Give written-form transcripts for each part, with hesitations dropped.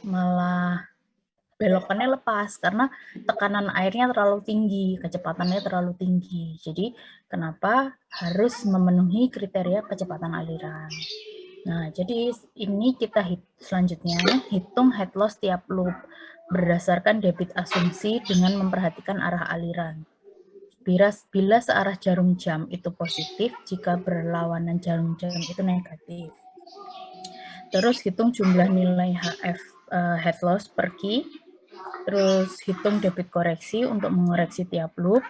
malah belokannya lepas karena tekanan airnya terlalu tinggi, kecepatannya terlalu tinggi. Jadi kenapa harus memenuhi kriteria kecepatan aliran. Nah, jadi ini kita selanjutnya hitung head loss tiap loop berdasarkan debit asumsi dengan memperhatikan arah aliran. Bila searah jarum jam itu positif, jika berlawanan jarum jam itu negatif. Terus hitung jumlah nilai HF head loss per Q, terus hitung debit koreksi untuk mengoreksi tiap loop,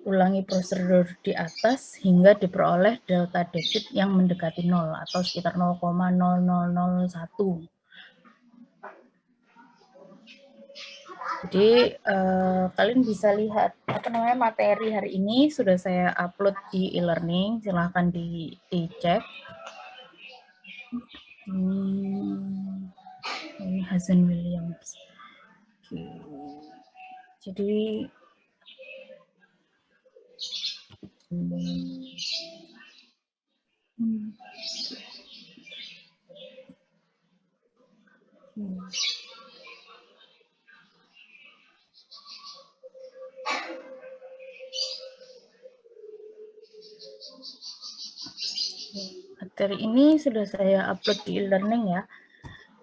ulangi prosedur di atas hingga diperoleh delta debit yang mendekati 0 atau sekitar 0,0001. Jadi kalian bisa lihat materi hari ini sudah saya upload di e-learning, silahkan dicek. Ini Hazen Williams. Jadi materi ini sudah saya upload di e-learning ya.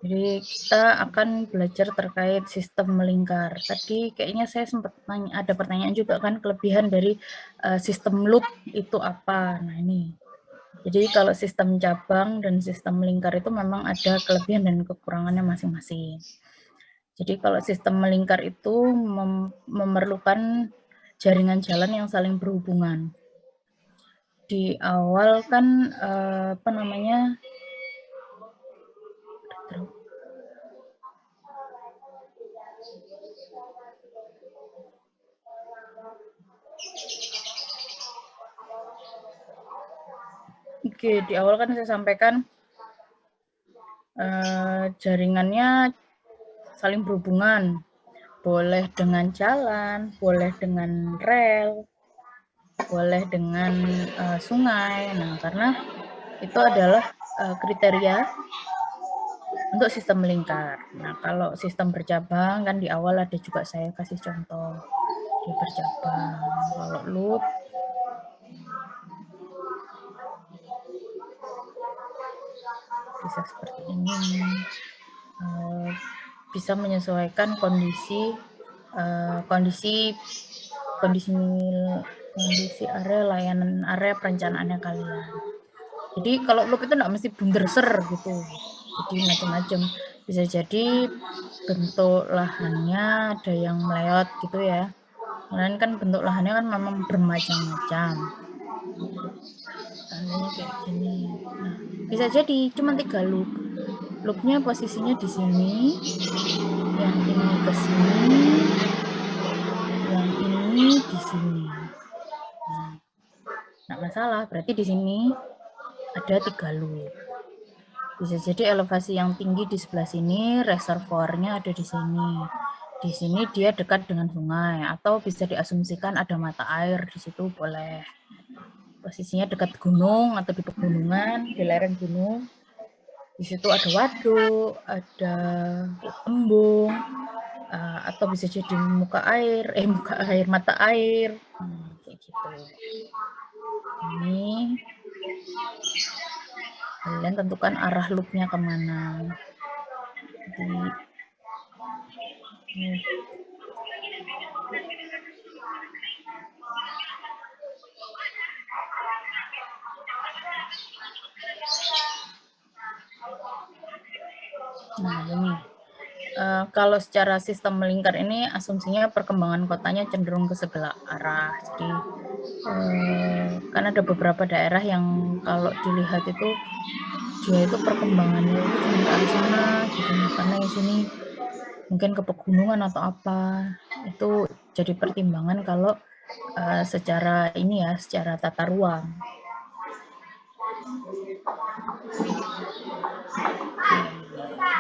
Jadi kita akan belajar terkait sistem melingkar. Tadi kayaknya saya sempat ada pertanyaan juga kan, kelebihan dari sistem loop itu apa. Nah ini, jadi kalau sistem cabang dan sistem melingkar itu memang ada kelebihan dan kekurangannya masing-masing. Jadi kalau sistem melingkar itu memerlukan jaringan jalan yang saling berhubungan. Di awal kan Oke, di awal kan saya sampaikan jaringannya saling berhubungan, boleh dengan jalan, boleh dengan rel, boleh dengan sungai. Nah, karena itu adalah kriteria untuk sistem melingkar. Nah, kalau sistem bercabang kan di awal ada juga saya kasih contoh di bercabang. Kalau loop bisa seperti ini, bisa menyesuaikan kondisi area layanan, area perencanaannya kalian. Jadi kalau loop itu enggak mesti bunderser gitu. Jadi macam-macam. Bisa jadi bentuk lahannya ada yang meleot gitu ya. Kalian kan bentuk lahannya kan memang bermacam-macam. Seandainya kayak gini. Nah, bisa jadi cuma 3 loop. Loopnya posisinya di sini, yang ini ke sini, yang ini di sini. Nah, nggak masalah, berarti di sini ada 3 loop. Bisa jadi elevasi yang tinggi di sebelah sini, reservoirnya ada di sini. Di sini dia dekat dengan sungai, atau bisa diasumsikan ada mata air di situ, boleh. Posisinya dekat gunung atau di pegunungan, di lereng gunung. Di situ ada waduk, ada embung, atau bisa jadi mata air, kayak gitu. Ini kalian tentukan arah loopnya kemana. Nah ini, kalau secara sistem melingkar ini asumsinya perkembangan kotanya cenderung ke sebelah arah. Jadi kan ada beberapa daerah yang kalau dilihat itu dia itu perkembangannya itu cuma ke arah sana gitu, karena yang sini mungkin ke pegunungan atau apa. Itu jadi pertimbangan kalau secara ini ya, secara tata ruang.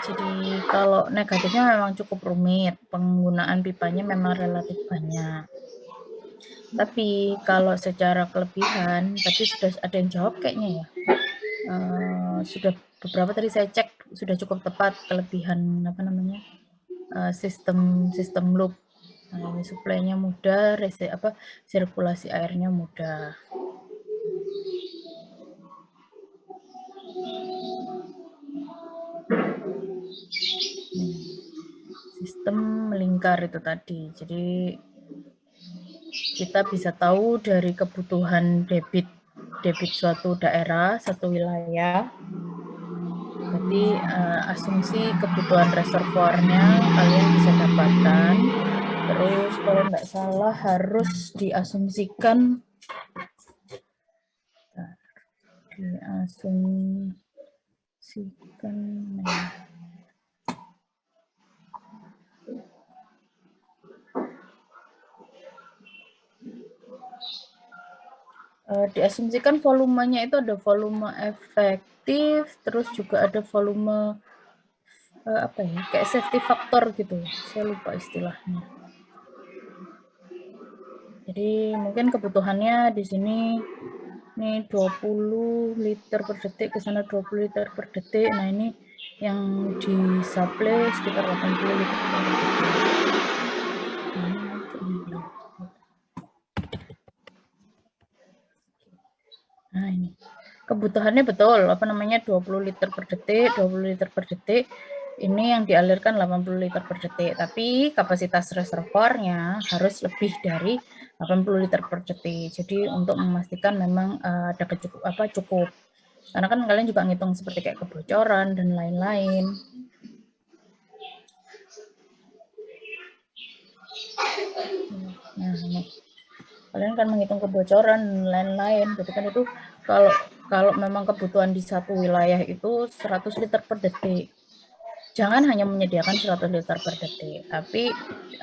Jadi kalau negatifnya memang cukup rumit, penggunaan pipanya memang relatif banyak. Tapi kalau secara kelebihan, tadi sudah ada yang jawab kayaknya ya. Sudah beberapa tadi saya cek sudah cukup tepat kelebihan apa namanya sistem loop. Nah, ini suplainya mudah, sirkulasi airnya mudah. Nih, sistem melingkar itu tadi. Jadi kita bisa tahu dari kebutuhan debit suatu daerah, satu wilayah. Berarti asumsi kebutuhan reservoirnya kalian bisa dapatkan. Terus kalau nggak salah harus diasumsikan diasumsikan volumenya itu ada volume efektif, terus juga ada volume apa ya, kayak safety factor gitu. Saya lupa istilahnya. Jadi mungkin kebutuhannya di sini ini 20 liter per detik, ke sana 20 liter per detik. Nah, ini yang disuplai sekitar 80 liter per detik. Nah, ini kebutuhannya betul, apa namanya 20 liter per detik, 20 liter per detik. Ini yang dialirkan 80 liter per detik, tapi kapasitas reservoirnya harus lebih dari 80 liter per detik. Jadi untuk memastikan memang ada cukup. Karena kan kalian juga ngitung seperti kayak kebocoran dan lain-lain. Nah, ini kalian kan menghitung kebocoran dan lain-lain. Jadi kan itu kalau memang kebutuhan di satu wilayah itu 100 liter per detik. Jangan hanya menyediakan 100 liter per detik, tapi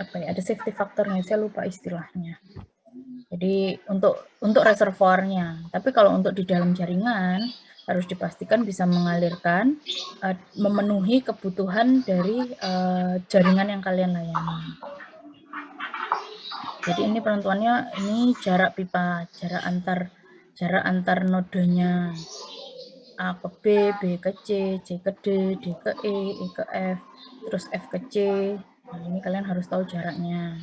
ada safety faktornya, saya lupa istilahnya. Jadi untuk reservoirnya. Tapi kalau untuk di dalam jaringan harus dipastikan bisa mengalirkan memenuhi kebutuhan dari jaringan yang kalian layani. Jadi ini penentuannya ini jarak pipa, jarak antar nodenya A ke B, B ke C, C ke D, D ke E ke F, terus F ke C. Nah, ini kalian harus tahu jaraknya.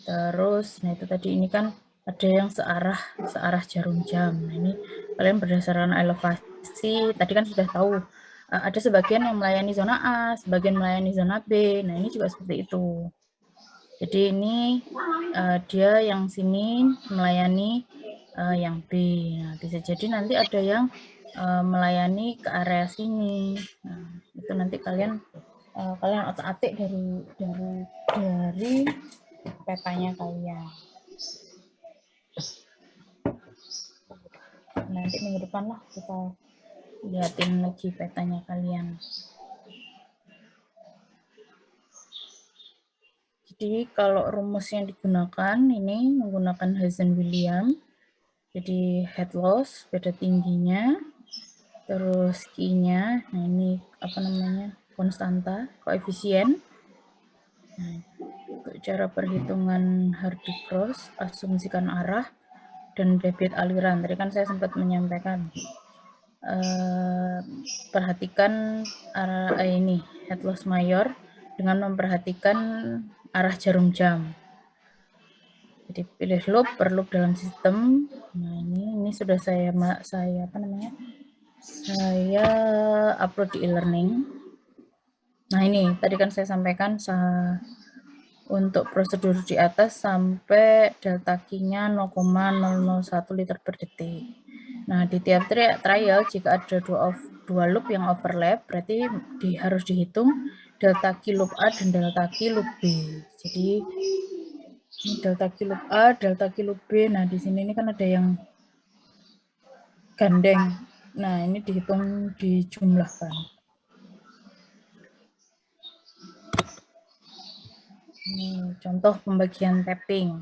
Terus, nah itu tadi ini kan ada yang searah jarum jam. Nah, ini kalian berdasarkan elevasi, tadi kan sudah tahu ada sebagian yang melayani zona A, sebagian melayani zona B. Nah, ini juga seperti itu. Jadi ini dia yang sini melayani yang B. Nah, bisa jadi nanti ada yang melayani ke area sini. Nah, itu nanti kalian otak-atik dari petanya kalian. Nanti minggu depan lah kita lihatin lagi petanya kalian. Jadi kalau rumus yang digunakan ini menggunakan Hazen-Williams. Jadi head loss, beda tingginya, terus Q-nya, nah ini apa namanya, konstanta, koefisien. Nah, untuk cara perhitungan Hardy-Cross, asumsikan arah, dan debit aliran. Tadi kan saya sempat menyampaikan. Perhatikan arah ini, head loss mayor, dengan memperhatikan arah jarum jam. Jadi pilih loop per loop dalam sistem. Nah, ini sudah saya upload di e-learning. Nah, ini tadi kan saya sampaikan untuk prosedur di atas sampai delta Q-nya 0,001 liter per detik. Nah, di tiap trial jika ada dua loop yang overlap, berarti harus dihitung delta Q loop A dan delta Q loop B. Jadi ini delta Q loop A, delta Q loop B. Nah, di sini ini kan ada yang gandeng. Nah, ini dihitung, dijumlahkan. Ini contoh pembagian tapping.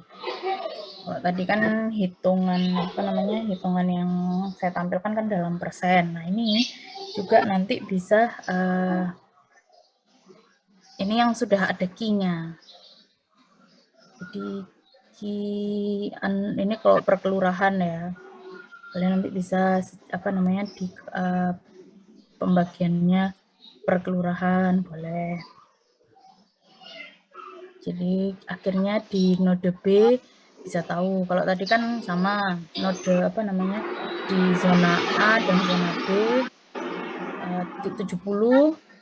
Kalau tadi kan hitungan yang saya tampilkan kan dalam persen. Nah, ini juga nanti bisa ini yang sudah ada Q-nya. Jadi ini kalau per kelurahan ya. Kalian nanti bisa di pembagiannya per kelurahan boleh. Jadi akhirnya di node B bisa tahu. Kalau tadi kan sama node apa namanya di zona A dan zona B 70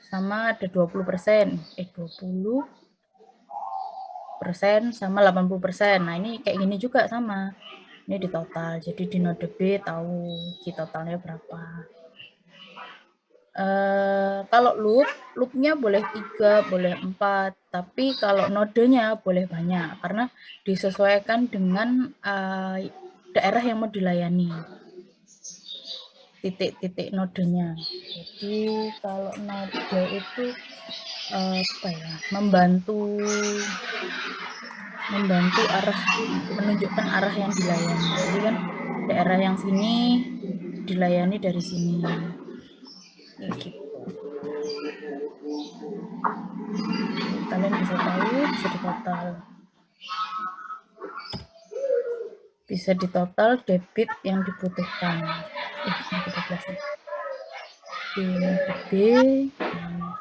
sama ada 20%. 20% sama 80%. Nah, ini kayak gini juga sama. Ini di total. Jadi di node B tahu Q totalnya berapa. Kalau loopnya boleh 3, boleh 4, tapi kalau nodenya boleh banyak, karena disesuaikan dengan daerah yang mau dilayani, titik-titik nodenya. Jadi kalau node itu apa ya, membantu arah, menunjukkan arah yang dilayani. Jadi kan daerah yang sini dilayani dari sini. Ya gitu. Oke, kalian bisa tahu, bisa ditotal. Bisa ditotal debit yang dibutuhkan. Ini 13 nih. Oke, node B. Nah,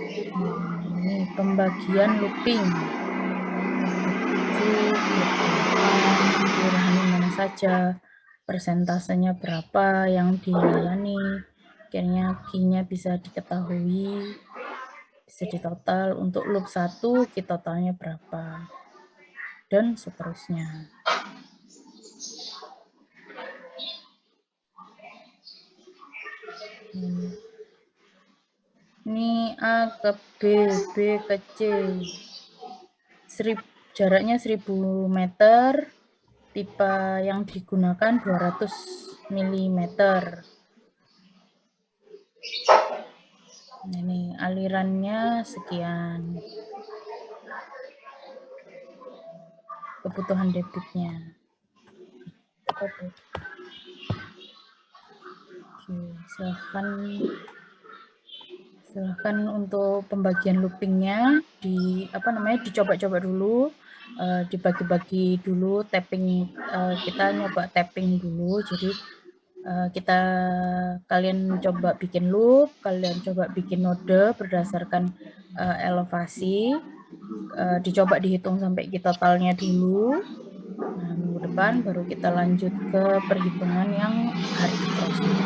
oke, ini pembagian looping. Loop 7, loop 8, kelurahannya mana saja, persentasenya berapa yang dilayani, akhirnya Q-nya bisa diketahui, bisa ditotal. Untuk loop 1, Q totalnya berapa, dan seterusnya. Ini A ke B, B ke C. Jaraknya 1000 meter, pipa yang digunakan 200 mm. Ini alirannya sekian. Kebutuhan debitnya. Oke, silahkan untuk pembagian loopingnya dicoba-coba dulu, dibagi-bagi dulu, tapping, kita nyoba tapping dulu. Jadi kalian coba bikin loop, kalian coba bikin node berdasarkan elevasi, dicoba dihitung sampai totalnya dulu. Nah, minggu depan baru kita lanjut ke perhitungan yang hardy crossing.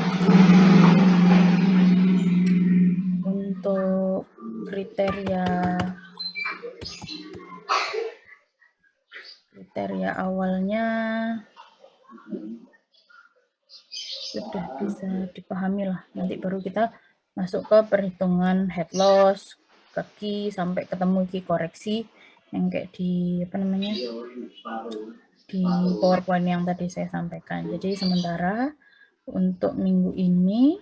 Untuk kriteria awalnya sudah bisa dipahami lah. Nanti baru kita masuk ke perhitungan head loss, ke key, sampai ketemu key koreksi yang kayak di di PowerPoint yang tadi saya sampaikan. Jadi sementara untuk minggu ini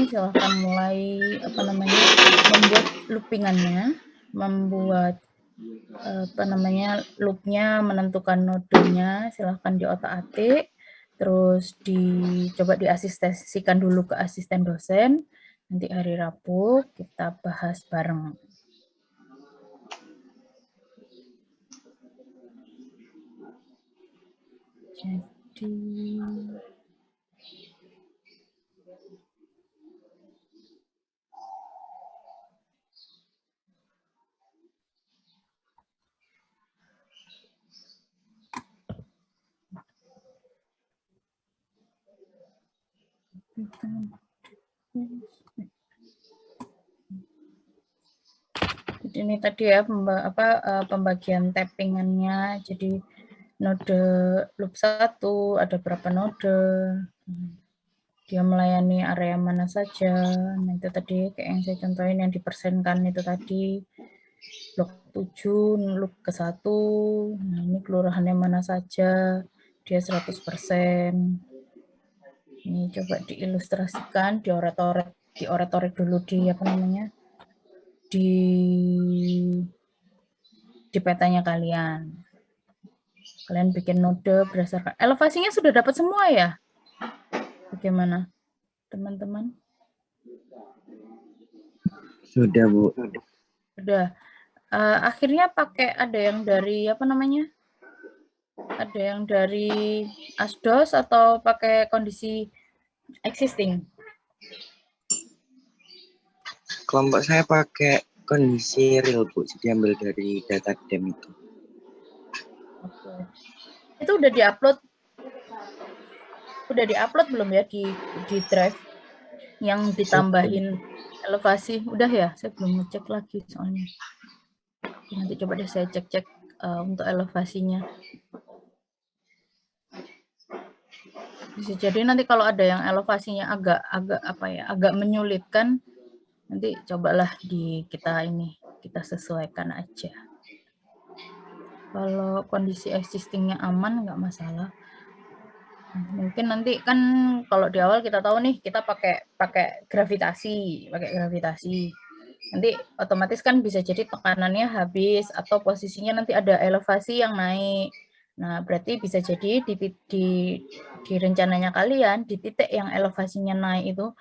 silahkan mulai membuat loopingannya, membuat loopnya, menentukan nodenya, silahkan di otak-atik, terus dicoba diasistesikan dulu ke asisten dosen. Nanti hari Rabu kita bahas bareng. Jadi ini tadi ya pembagian tappingannya. Jadi node loop 1 ada berapa node, dia melayani area mana saja. Nah, itu tadi kayak yang saya contohin yang dipersenkan itu tadi. Blok 7, loop ke 1. Nah, ini kelurahannya mana saja, dia 100%. Ini coba diilustrasikan, dioret-oret dulu di petanya kalian. Kalian bikin node berdasarkan elevasinya sudah dapat semua ya? Bagaimana, teman-teman? Sudah, Bu. Sudah. Akhirnya pakai ada yang dari apa namanya? Ada yang dari asdos atau pakai kondisi existing? Kelompok saya pakai kondisi real, Bu. Jadi ambil dari data DEM itu. Oke. Itu udah diupload belum ya di drive yang ditambahin elevasi? Udah ya? Saya belum ngecek lagi soalnya. Nanti coba deh saya cek-cek untuk elevasinya. Bisa jadi nanti kalau ada yang elevasinya agak menyulitkan, nanti cobalah kita sesuaikan aja. Kalau kondisi existingnya aman nggak masalah. Mungkin nanti kan kalau di awal kita tahu nih kita pakai gravitasi. Nanti otomatis kan bisa jadi tekanannya habis atau posisinya nanti ada elevasi yang naik. Nah, berarti bisa jadi di rencananya kalian di titik yang elevasinya naik itu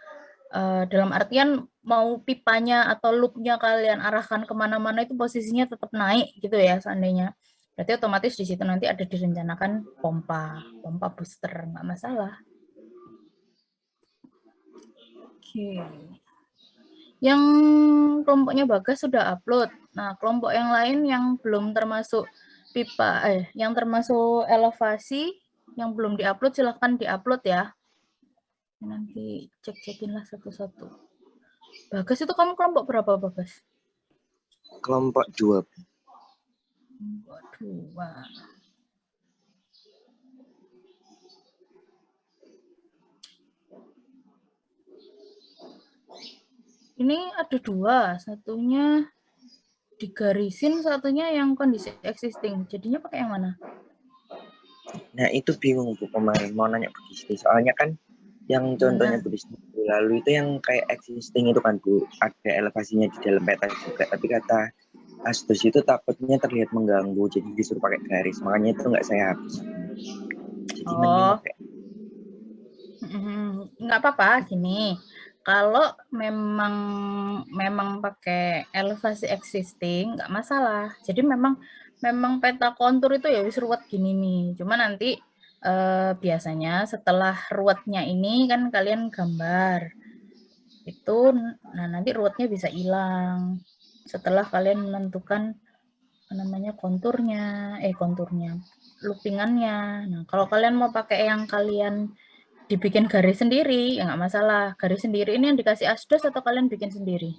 dalam artian mau pipanya atau loopnya kalian arahkan kemana-mana itu posisinya tetap naik gitu ya seandainya. Berarti otomatis di situ nanti ada direncanakan pompa booster, nggak masalah. Oke. Yang kelompoknya Bagas sudah upload. Nah, kelompok yang lain yang belum termasuk yang termasuk elevasi yang belum diupload silahkan diupload ya. Nanti cek-cekinlah satu-satu. Bagas itu kamu kelompok berapa, Bagas? Kelompok 2. Kelompok 2. Ini ada 2, satunya digarisin, satunya yang kondisi existing. Jadinya pakai yang mana? Nah, itu bingung, Bu, kemarin mau nanya Bu Disti. Soalnya kan yang contohnya Bu Disti lalu itu yang kayak existing itu kan, Bu, ada elevasinya di dalam peta juga. Tapi kata asdos itu takutnya terlihat mengganggu, jadi disuruh pakai garis. Makanya itu nggak saya hapus. Jadi mending pakai. Nggak apa-apa, gini. Kalau memang pakai elevasi existing, nggak masalah. Jadi memang peta kontur itu ya wis ruwet gini nih. Cuma nanti biasanya setelah ruwetnya ini kan kalian gambar. Nah nanti ruwetnya bisa hilang. Setelah kalian menentukan konturnya, loopingannya. Nah, kalau kalian mau pakai yang kalian dibikin garis sendiri, ya nggak masalah. Garis sendiri ini yang dikasih asdos atau kalian bikin sendiri?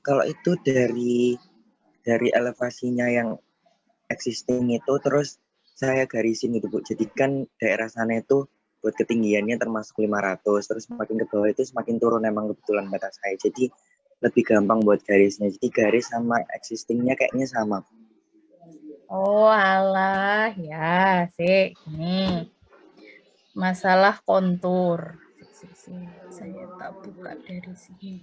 Kalau itu dari elevasinya yang existing itu, terus saya garisin gitu, Bu. Jadi kan daerah sana itu buat ketinggiannya termasuk 500, terus semakin ke bawah itu semakin turun emang kebetulan peta saya. Jadi lebih gampang buat garisnya. Jadi garis sama existingnya kayaknya sama. Oh alah, ya sih. Ini masalah kontur. Saya tak buka dari sini.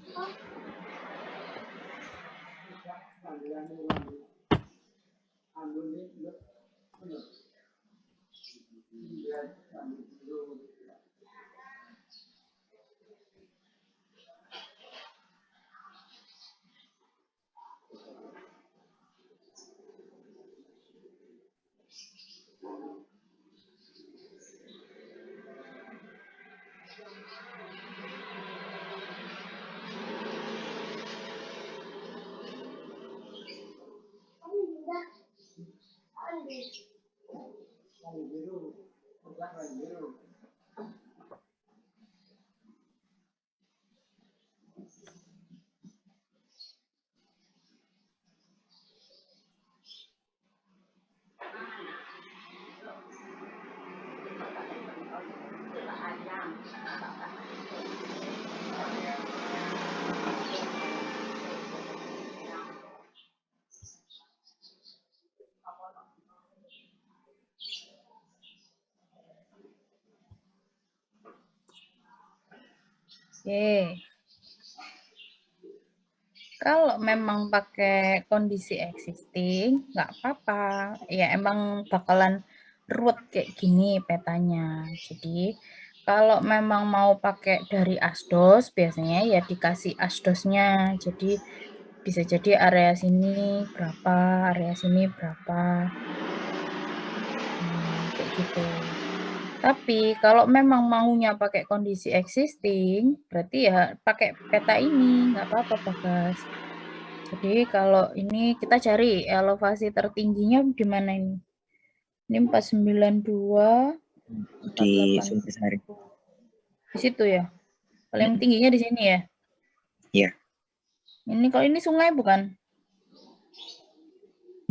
Oke. Kalau memang pakai kondisi existing, nggak apa-apa. Ya emang bakalan ruwet kayak gini petanya. Jadi kalau memang mau pakai dari asdos, biasanya ya dikasih asdosnya. Jadi bisa jadi area sini berapa, area sini berapa. Kayak gitu. Tapi kalau memang maunya pakai kondisi existing, berarti ya pakai peta ini, nggak apa-apa, Bagas. Jadi kalau ini kita cari elevasi tertingginya di mana ini? Ini 492, Di 48. Sumbersari. Di situ ya? Paling tingginya di sini ya? Iya. Ini kalau ini sungai bukan?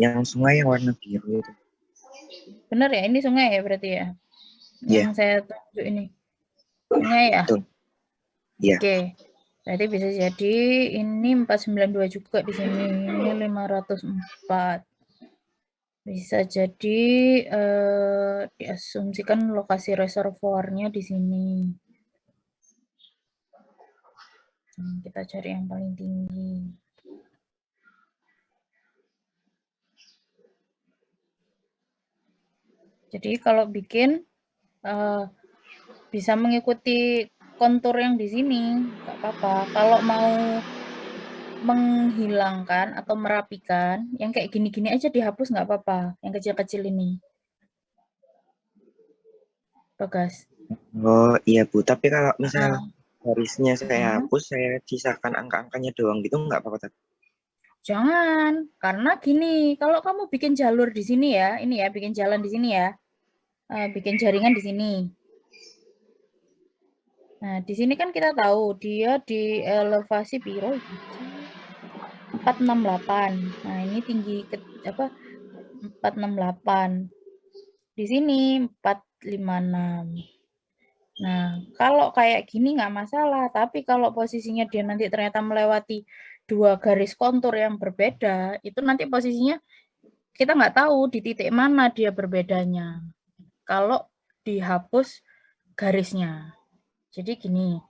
Yang sungai yang warna biru itu. Bener ya? Ini sungai ya berarti ya? Yang Iya. saya tunjuk ini. Sungai ya? Betul. Iya. Oke. Berarti bisa jadi ini 492 juga di sini. Ini 504. Bisa jadi diasumsikan lokasi reservoirnya di sini. Kita cari yang paling tinggi. Jadi kalau bikin bisa mengikuti kontur yang di sini, nggak apa-apa. Kalau mau menghilangkan atau merapikan, yang kayak gini-gini aja dihapus nggak apa-apa, yang kecil-kecil ini. Bagas. Oh iya Bu, tapi kalau misal garisnya saya hapus, saya sisakan angka-angkanya doang gitu nggak apa-apa? Jangan, karena gini, kalau kamu bikin jalur di sini ya, ini ya, bikin jalan di sini ya, bikin jaringan di sini. Nah, di sini kan kita tahu dia di elevasi piro 468. Nah, ini tinggi apa? 468. Di sini 456. Nah, kalau kayak gini nggak masalah, tapi kalau posisinya dia nanti ternyata melewati dua garis kontur yang berbeda, itu nanti posisinya kita nggak tahu di titik mana dia berbedanya. Kalau dihapus garisnya. Jadi gini,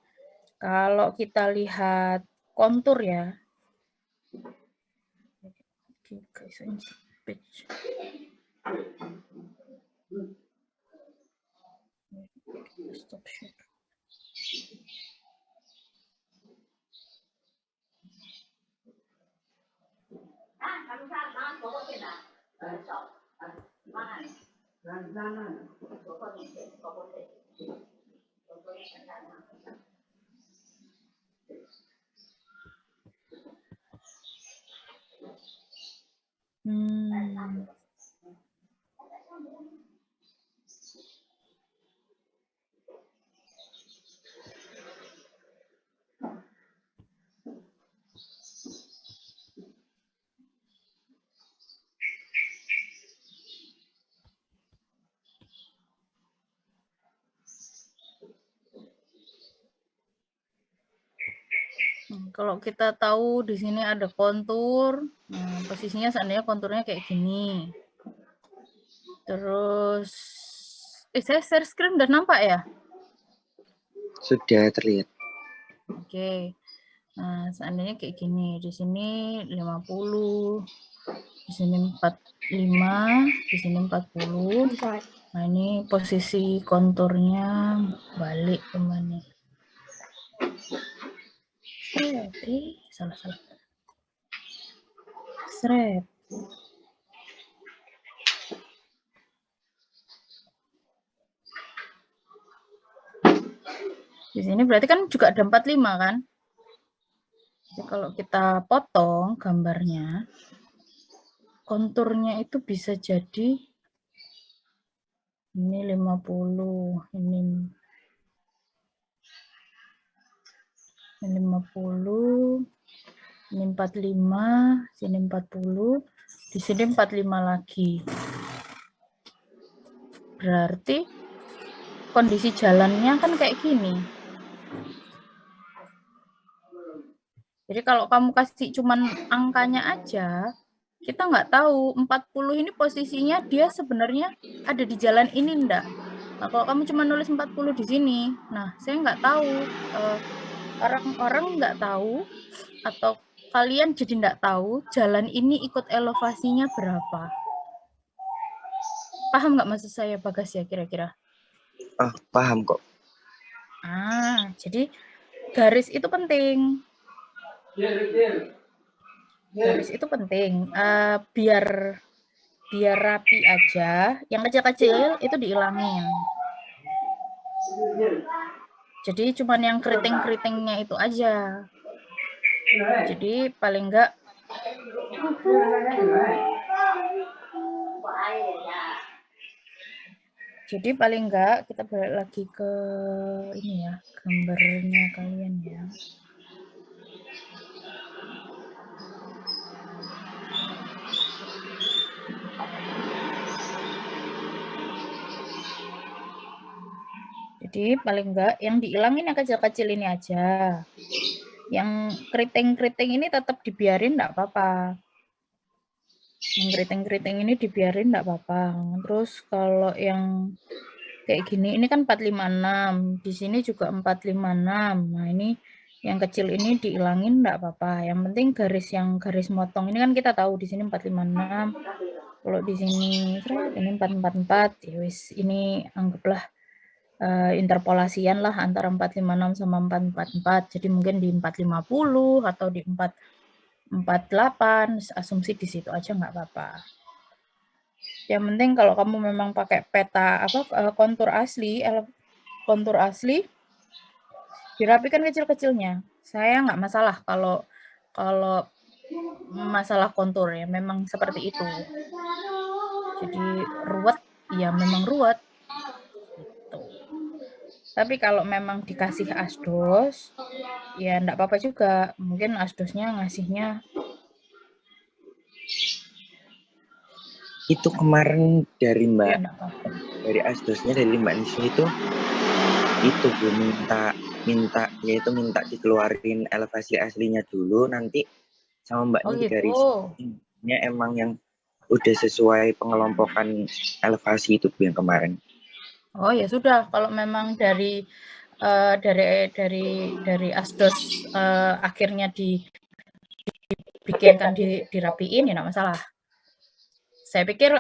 kalau kita lihat kontur ya, oke guys, page. Stop share. Kalau kita tahu di sini ada kontur, nah posisinya seandainya konturnya kayak gini. Terus, saya share screen udah nampak ya? Sudah terlihat. Oke. Nah, seandainya kayak gini, di sini 50, di sini 45, di sini 40. Nah, ini posisi konturnya balik kemana? Salah. Seret. Di sini berarti kan juga ada 45 kan? Jadi kalau kita potong gambarnya, konturnya itu bisa jadi ini 50, ini 50, ini 45, sini 40, di sini 45 lagi. Berarti kondisi jalannya kan kayak gini. Jadi kalau kamu kasih cuman angkanya aja, kita nggak tahu 40 ini posisinya dia sebenarnya ada di jalan ini enggak. Nah, kalau kamu cuma nulis 40 di sini, nah saya nggak tahu, orang-orang nggak tahu atau kalian jadi nggak tahu jalan ini ikut elevasinya berapa. Paham nggak maksud saya, Bagas ya kira-kira? Oh, paham kok. Jadi garis itu penting. Garis itu penting, biar rapi aja, yang kecil-kecil itu diilangin. Jadi cuman yang keriting-keritingnya itu aja. Jadi paling enggak kita balik lagi ke ini ya, gambarnya kalian ya. Jadi paling enggak yang dihilangin yang kecil-kecil ini aja. Yang keriting-keriting ini tetap dibiarin enggak apa-apa. Yang keriting-keriting ini dibiarin enggak apa-apa. Terus kalau yang kayak gini, ini kan 456. Di sini juga 456. Nah, ini yang kecil ini dihilangin enggak apa-apa. Yang penting garis motong ini kan kita tahu di sini 456. Kalau di sini ini 444, ya wis ini anggaplah interpolasian lah antara 456 sama 444. Jadi mungkin di 450 atau di 448, asumsi di situ aja nggak apa-apa. Yang penting kalau kamu memang pakai peta kontur asli, dirapikan kecil-kecilnya. Saya nggak masalah kalau masalah kontur ya, memang seperti itu. Jadi ruwet, ya memang ruwet. Gitu. Tapi kalau memang dikasih asdos, ya enggak apa-apa juga. Mungkin asdosnya ngasihnya. Itu kemarin dari Ya enggak apa-apa. dari asdosnya dari Mbak Niswa itu Bu minta dikeluarin elevasi aslinya dulu, nanti sama Mbaknya digarisinnya emang yang udah sesuai pengelompokan elevasi itu Bu yang kemarin. Oh ya sudah, kalau memang dari asdos akhirnya dibikinkan dirapiin ya enggak masalah. Saya pikir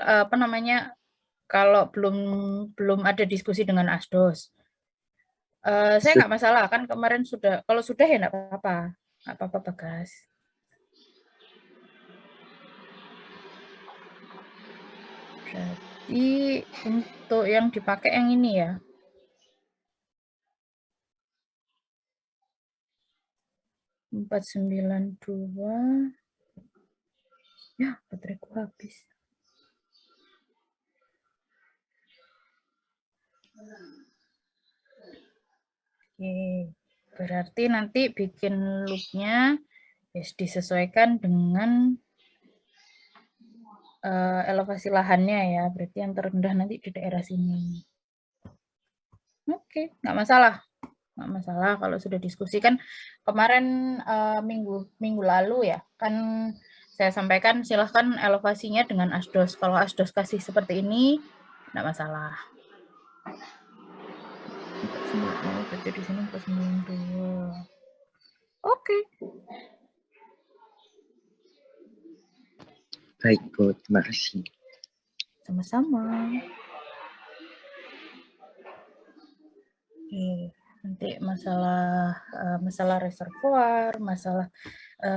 kalau belum ada diskusi dengan asdos. Saya nggak masalah kan kemarin sudah, kalau sudah ya nggak apa-apa Bagas. Berarti untuk yang dipakai yang ini ya. Empat 492. Ya, bateraiku habis. Oke, berarti nanti bikin loopnya disesuaikan dengan elevasi lahannya ya. Berarti yang terendah nanti di daerah sini. Oke, nggak masalah. Nggak masalah kalau sudah diskusi kan kemarin minggu lalu ya kan saya sampaikan silahkan elevasinya dengan asdos. Kalau asdos kasih seperti ini nggak masalah. Berarti di sini 492. Oke. Baik Bu, terima kasih. Sama-sama. Oke, nanti masalah reservoir, masalah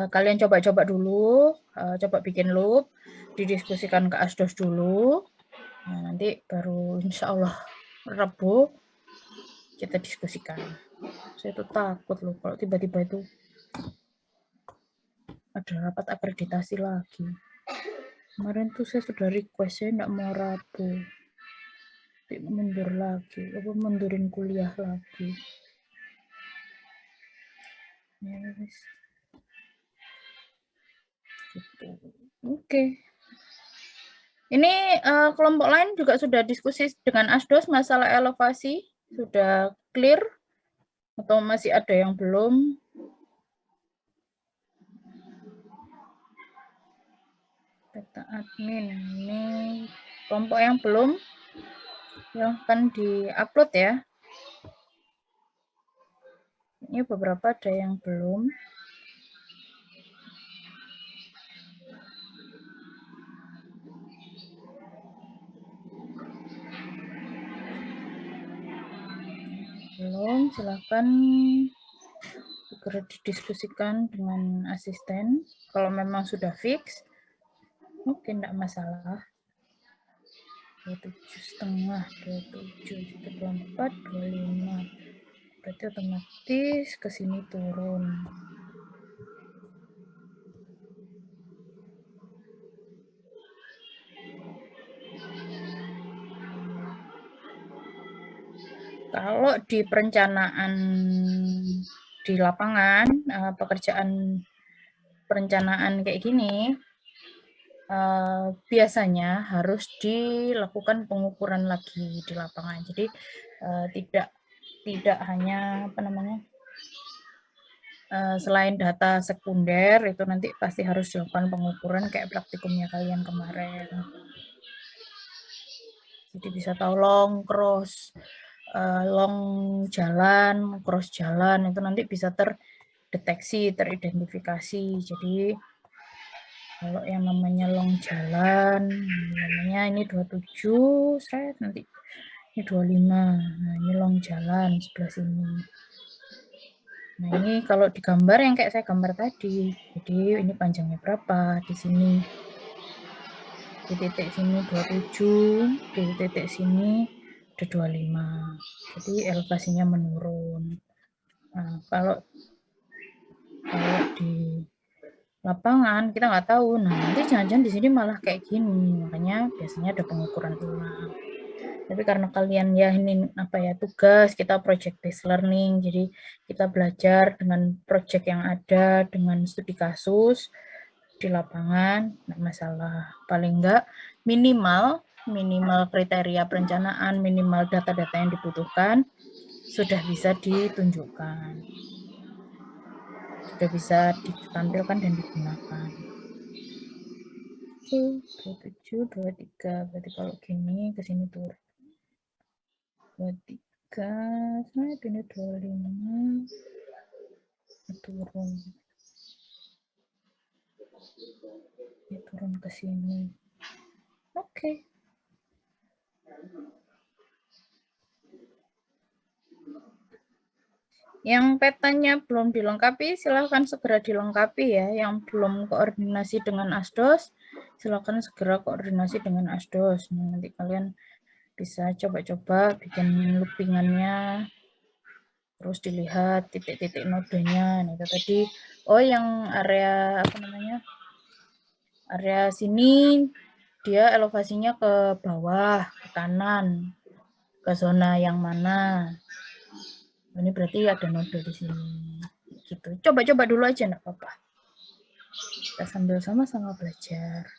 kalian coba-coba dulu, coba bikin loop, didiskusikan ke asdos dulu. Nah, nanti baru insya Allah Rabu kita diskusikan. Saya tuh takut loh kalau tiba-tiba itu ada rapat akreditasi lagi. Kemarin tuh saya sudah request, saya enggak mau Rabu. Mundur lagi, mundurin kuliah lagi. Yes. Gitu. Oke. Ini kelompok lain juga sudah diskusi dengan asdos masalah elevasi, sudah clear atau masih ada yang belum? Data admin ini kelompok yang belum, yang akan di-upload ya. Ini beberapa ada yang belum. Belum, silakan segera didiskusikan dengan asisten. Kalau memang sudah fix, oke, enggak masalah. 27,5, 27, 24, 25. Berarti otomatis ke sini turun. Kalau di perencanaan di lapangan, perencanaan kayak gini, biasanya harus dilakukan pengukuran lagi di lapangan. Jadi tidak hanya selain data sekunder itu nanti pasti harus dilakukan pengukuran kayak praktikumnya kalian kemarin. Jadi bisa tahu long, cross, long jalan, cross jalan itu nanti bisa terdeteksi, teridentifikasi. Jadi kalau yang namanya long jalan, namanya ini 27, nanti ini 25. Nah, ini long jalan sebelah sini. Nah, ini kalau digambar yang kayak saya gambar tadi. Jadi ini panjangnya berapa di sini. Di titik sini 27, di titik sini ada 25. Jadi elevasinya menurun. Nah, kalau di lapangan kita nggak tahu. Nah, nanti jangan-jangan di sini malah kayak gini. Makanya biasanya ada pengukuran ulang. Tapi karena kalian ya ini tugas kita project based learning, jadi kita belajar dengan project yang ada, dengan studi kasus di lapangan, nggak masalah. Paling enggak minimal kriteria perencanaan, minimal data-data yang dibutuhkan sudah bisa ditunjukkan, sudah bisa ditampilkan dan digunakan. Oke, 27, 23, berarti kalau gini ke sini turun. 23, saya ini 25, turun. Ya, turun ke sini. Oke. Yang petanya belum dilengkapi, silahkan segera dilengkapi ya. Yang belum koordinasi dengan ASDOS, silahkan segera koordinasi dengan ASDOS. Nanti kalian bisa coba-coba bikin loopingannya, terus dilihat titik-titik nodenya. Nah, itu tadi, yang area area sini dia elevasinya ke bawah, ke kanan, ke zona yang mana. Ini berarti ada node di sini. Gitu. Coba-coba dulu aja, enggak apa-apa. Kita sambil sama-sama belajar.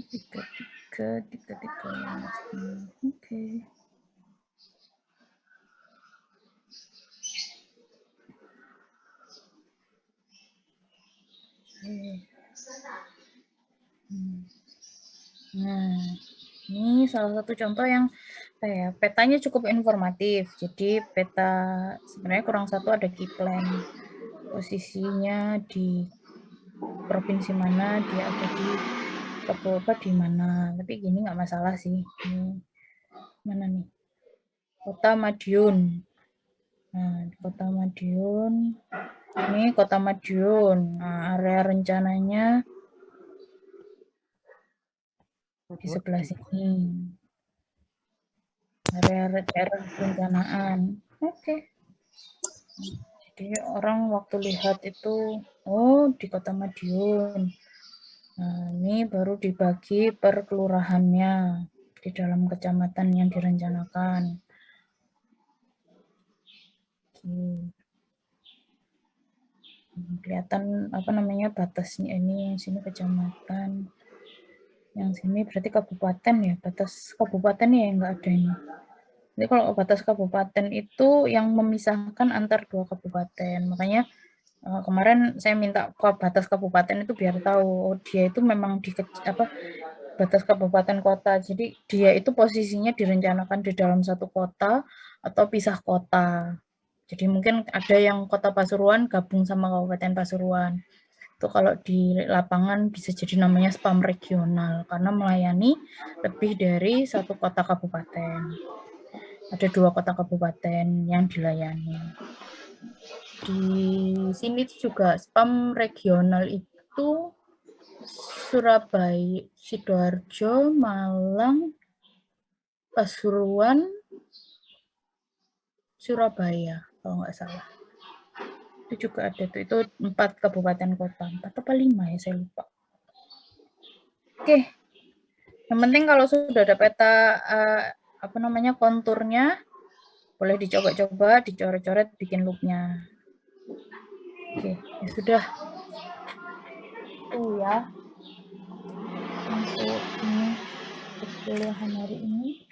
Tiga. Oke. Nah, ini salah satu contoh yang petanya cukup informatif. Jadi peta sebenarnya kurang satu ada key plan. Posisinya di provinsi mana, dia ada di di mana. Tapi gini nggak masalah sih. Ini mana nih? Kota Madiun. Nah, di Kota Madiun. Ini Kota Madiun. Nah, area rencananya di sebelah sini. Area perencanaan. Oke. Jadi orang waktu lihat itu, di Kota Madiun. Nah, ini baru dibagi per kelurahannya di dalam kecamatan yang direncanakan. Kelihatan batasnya ini, yang sini kecamatan, yang sini berarti kabupaten ya, batas kabupaten ya nggak ada ini. Jadi kalau batas kabupaten itu yang memisahkan antar dua kabupaten, makanya kemarin saya minta batas kabupaten itu biar tahu dia itu memang di batas kabupaten kota. Jadi dia itu posisinya direncanakan di dalam satu kota atau pisah kota. Jadi mungkin ada yang Kota Pasuruan gabung sama Kabupaten Pasuruan. Itu itu kalau di lapangan bisa jadi namanya spam regional karena melayani lebih dari 1 kota kabupaten. Ada 2 kota kabupaten yang dilayani. Di sini juga spam regional itu Surabaya, Sidoarjo, Malang, Pasuruan, Surabaya kalau nggak salah. Itu juga ada tuh, itu 4 kabupaten kota, 4 apa 5 ya saya lupa. Oke, yang penting kalau sudah ada peta konturnya, boleh dicoba-coba, dicoret-coret, bikin loopnya. Oke, ya sudah. Itu ya untuk ini perkuliahan hari ini.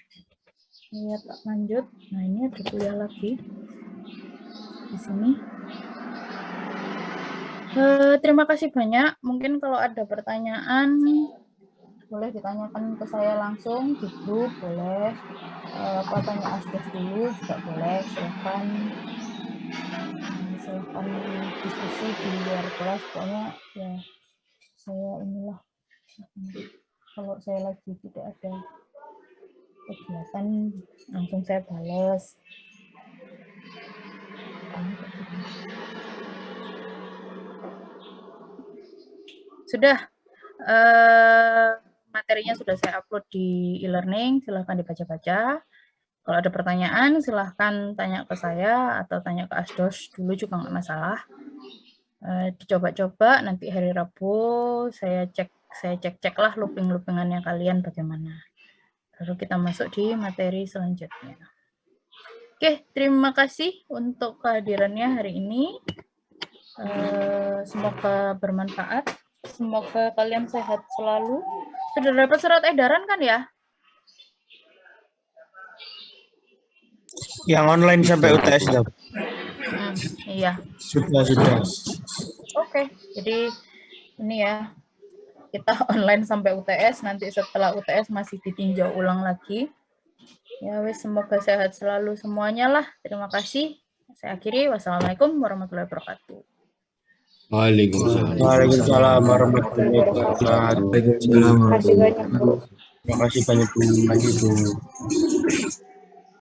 Ya, tak lanjut. Nah, ini ada kuliah lagi di sini. Terima kasih banyak. Mungkin kalau ada pertanyaan boleh ditanyakan ke saya langsung di grup, boleh tanya asdos dulu juga boleh. Silahkan diskusi di luar kelas. Pokoknya ya saya inilah kalau saya lagi tidak ada kegiatan langsung saya balas. Sudah, materinya sudah saya upload di e-learning, silahkan dibaca-baca. Kalau ada pertanyaan, silahkan tanya ke saya atau tanya ke Asdos dulu juga nggak masalah. Dicoba-coba, nanti hari Rabu saya cek lah looping-loopingannya kalian bagaimana. Lalu kita masuk di materi selanjutnya. Oke, terima kasih untuk kehadirannya hari ini. Semoga bermanfaat. Semoga kalian sehat selalu. Sudah dapat surat edaran kan ya? Yang online sampai UTS, Dok. Iya. Sudah. Oke, jadi ini ya, kita online sampai UTS, nanti setelah UTS masih ditinjau ulang lagi. Ya wes, semoga sehat selalu semuanya lah. Terima kasih. Saya akhiri. Wassalamualaikum warahmatullahi wabarakatuh. Waalaikumsalam warahmatullahi wabarakatuh. Terima kasih banyak. Terima kasih banyak Bu.